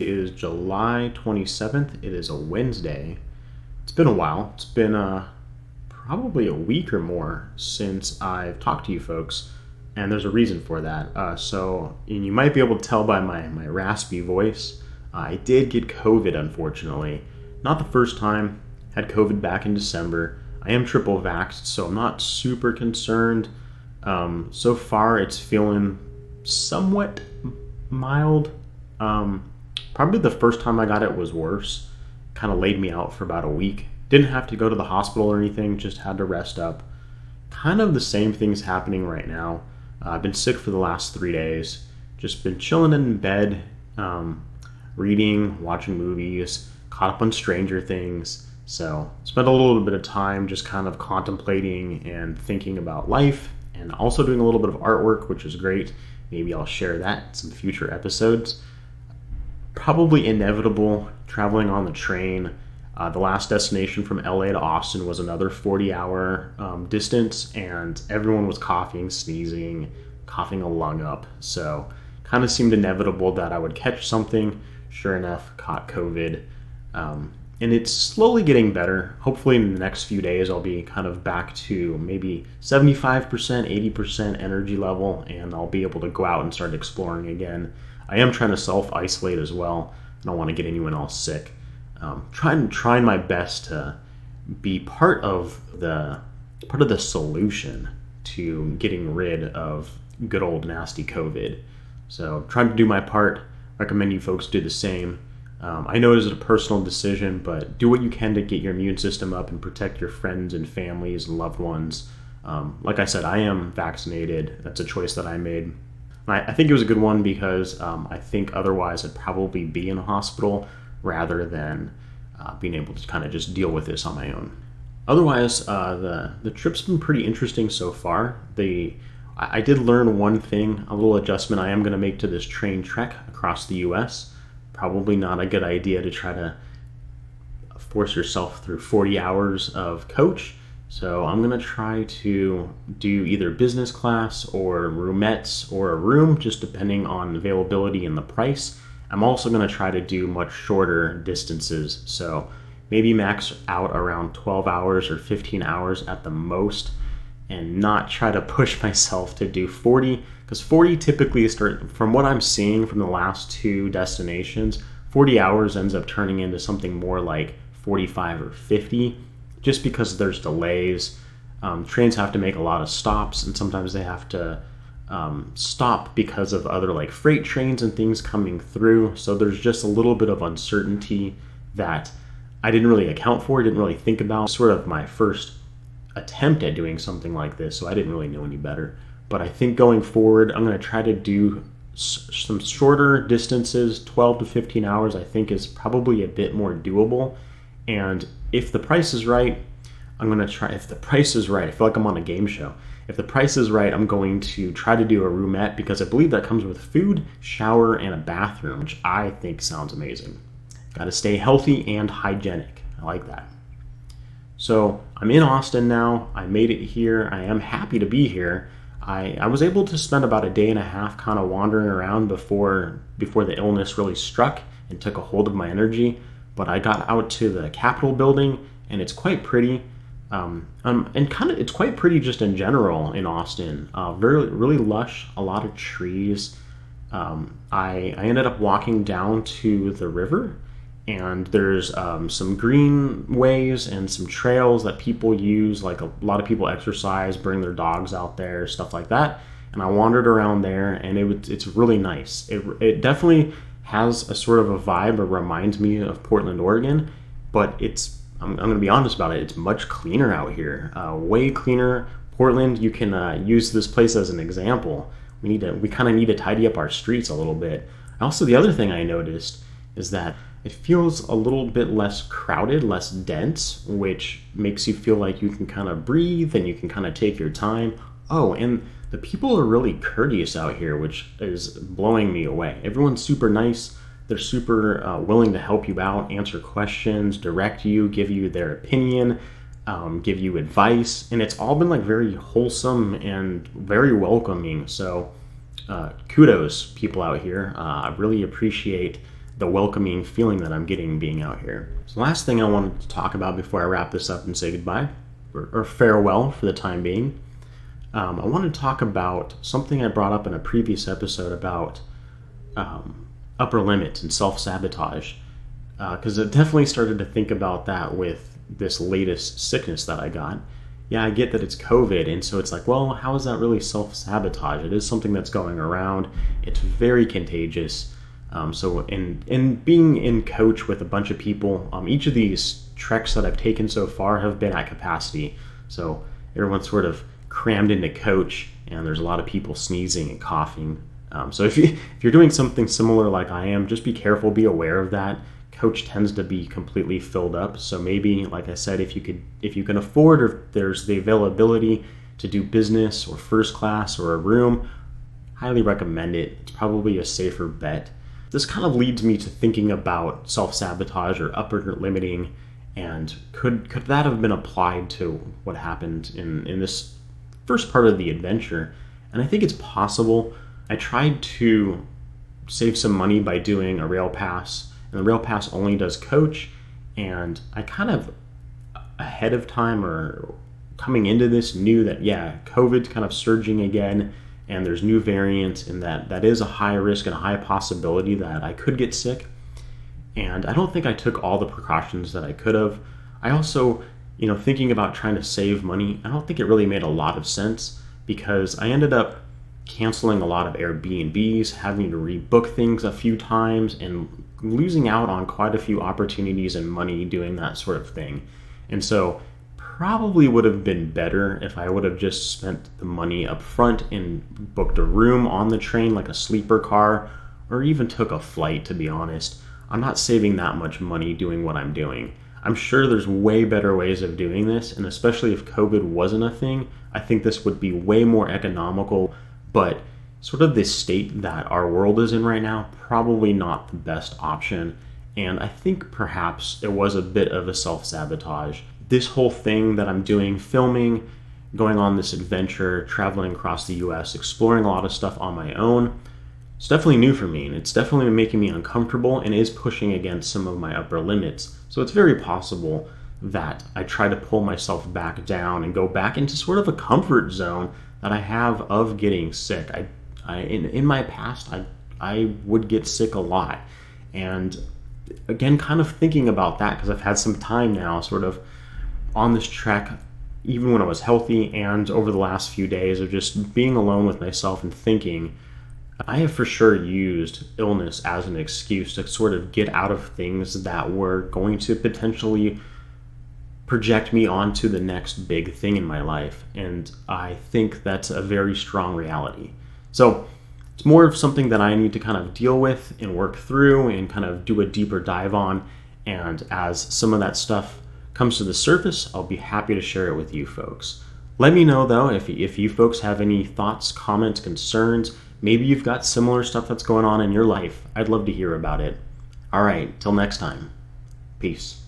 It is July 27th. It is a Wednesday. It's been a while. It's been probably a week or more since I've talked to you folks, and there's a reason for that. And you might be able to tell by my raspy voice, I did get COVID, unfortunately. Not the first time. Had COVID back in December. I am triple vaxxed, so I'm not super concerned. So far, it's feeling somewhat mild. Probably the first time I got it was worse. Kind of laid me out for about a week. Didn't have to go to the hospital or anything, just had to rest up. Kind of the same things happening right now. I've been sick for the last 3 days. Just been chilling in bed, reading, watching movies, caught up on Stranger Things. So spent a little bit of time just kind of contemplating and thinking about life, and also doing a little bit of artwork, which is great. Maybe I'll share that in some future episodes. Probably inevitable traveling on the train. The last destination from LA to Austin was another 40-hour distance, and everyone was coughing, sneezing, coughing a lung up. So kind of seemed inevitable that I would catch something. Sure enough, caught COVID. And it's slowly getting better. Hopefully in the next few days I'll be kind of back to maybe 75%, 80% energy level, and I'll be able to go out and start exploring again. I am trying to self-isolate as well. I don't want to get anyone else sick. Trying my best to be part of the solution to getting rid of good old nasty COVID. So trying to do my part. Recommend you folks do the same. I know it is a personal decision, but do what you can to get your immune system up and protect your friends and families and loved ones. Like I said, I am vaccinated. That's a choice that I made. I think it was a good one because I think otherwise I'd probably be in a hospital rather than being able to kind of just deal with this on my own. Otherwise, the trip's been pretty interesting so far. I did learn one thing, a little adjustment I am going to make to this train trek across the U.S. Probably not a good idea to try to force yourself through 40 hours of coach. So I'm going to try to do either business class or roomettes or a room, just depending on availability and the price. I'm also going to try to do much shorter distances. So maybe max out around 12 hours or 15 hours at the most, and not try to push myself to do 40, because 40 typically from what I'm seeing from the last two destinations, 40 hours ends up turning into something more like 45 or 50, just because there's delays. Trains have to make a lot of stops, and sometimes they have to stop because of other like freight trains and things coming through. So there's just a little bit of uncertainty that I didn't really account for, didn't really think about. Sort of my first attempt at doing something like this, so I didn't really know any better. But I think going forward, I'm going to try to do some shorter distances. 12 to 15 hours I think is probably a bit more doable. And if the price is right, I'm going to try. If the price is right, I feel like I'm on a game show. If the price is right, I'm going to try to do a roomette, because I believe that comes with food, shower, and a bathroom, which I think sounds amazing. Got to stay healthy and hygienic. I like that. So I'm in Austin now. I made it here. I am happy to be here. I was able to spend about a day and a half kind of wandering around before the illness really struck and took a hold of my energy. But I got out to the Capitol building, and it's quite pretty. It's quite pretty just in general in Austin. Really lush, a lot of trees. I ended up walking down to the river, and there's some greenways and some trails that people use, like a lot of people exercise, bring their dogs out there, stuff like that. And I wandered around there, and it's really nice. It definitely has a sort of a vibe that reminds me of Portland, Oregon, but I'm going to be honest about it, it's much cleaner out here, way cleaner. Portland, you can use this place as an example. We kind of need to tidy up our streets a little bit. Also, the other thing I noticed is that it feels a little bit less crowded, less dense, which makes you feel like you can kind of breathe and you can kind of take your time. Oh, and the people are really courteous out here, which is blowing me away. Everyone's super nice. They're super willing to help you out, answer questions, direct you, give you their opinion, give you advice. And it's all been like very wholesome and very welcoming. So kudos, people out here. I really appreciate the welcoming feeling that I'm getting being out here. So the last thing I wanted to talk about before I wrap this up and say goodbye, or farewell for the time being, I want to talk about something I brought up in a previous episode about upper limits and self-sabotage, because I definitely started to think about that with this latest sickness that I got. Yeah, I get that it's COVID, and so it's like, well, how is that really self-sabotage? It is something that's going around. It's very contagious. So in being in coach with a bunch of people, each of these treks that I've taken so far have been at capacity. So everyone's sort of crammed into coach, and there's a lot of people sneezing and coughing. So if you're doing something similar like I am, just be careful, be aware of that. Coach tends to be completely filled up. So maybe, like I said, if you can afford, or if there's the availability to do business or first class or a room, highly recommend it. It's probably a safer bet. This kind of leads me to thinking about self-sabotage or upper limiting, and could that have been applied to what happened in this first part of the adventure? And I think it's possible. I tried to save some money by doing a rail pass, and the rail pass only does coach, and I kind of ahead of time or coming into this knew that, yeah, COVID's kind of surging again, and there's new variants, and that is a high risk and a high possibility that I could get sick. And I don't think I took all the precautions that I could have. I also, thinking about trying to save money, I don't think it really made a lot of sense, because I ended up canceling a lot of Airbnbs, having to rebook things a few times, and losing out on quite a few opportunities and money doing that sort of thing. And so probably would have been better if I would have just spent the money up front and booked a room on the train, like a sleeper car, or even took a flight, to be honest. I'm not saving that much money doing what I'm doing. I'm sure there's way better ways of doing this, and especially if COVID wasn't a thing, I think this would be way more economical, but sort of this state that our world is in right now, probably not the best option. And I think perhaps it was a bit of a self-sabotage. This whole thing that I'm doing, filming, going on this adventure, traveling across the US, exploring a lot of stuff on my own, it's definitely new for me, and it's definitely making me uncomfortable and is pushing against some of my upper limits. So it's very possible that I try to pull myself back down and go back into sort of a comfort zone that I have of getting sick. In my past, I would get sick a lot. And again, kind of thinking about that, because I've had some time now sort of on this trek, even when I was healthy, and over the last few days of just being alone with myself and thinking, I have for sure used illness as an excuse to sort of get out of things that were going to potentially project me onto the next big thing in my life. And I think that's a very strong reality. So it's more of something that I need to kind of deal with and work through and kind of do a deeper dive on. And as some of that stuff comes to the surface, I'll be happy to share it with you folks. Let me know, though, if you folks have any thoughts, comments, concerns. Maybe you've got similar stuff that's going on in your life. I'd love to hear about it. All right, till next time. Peace.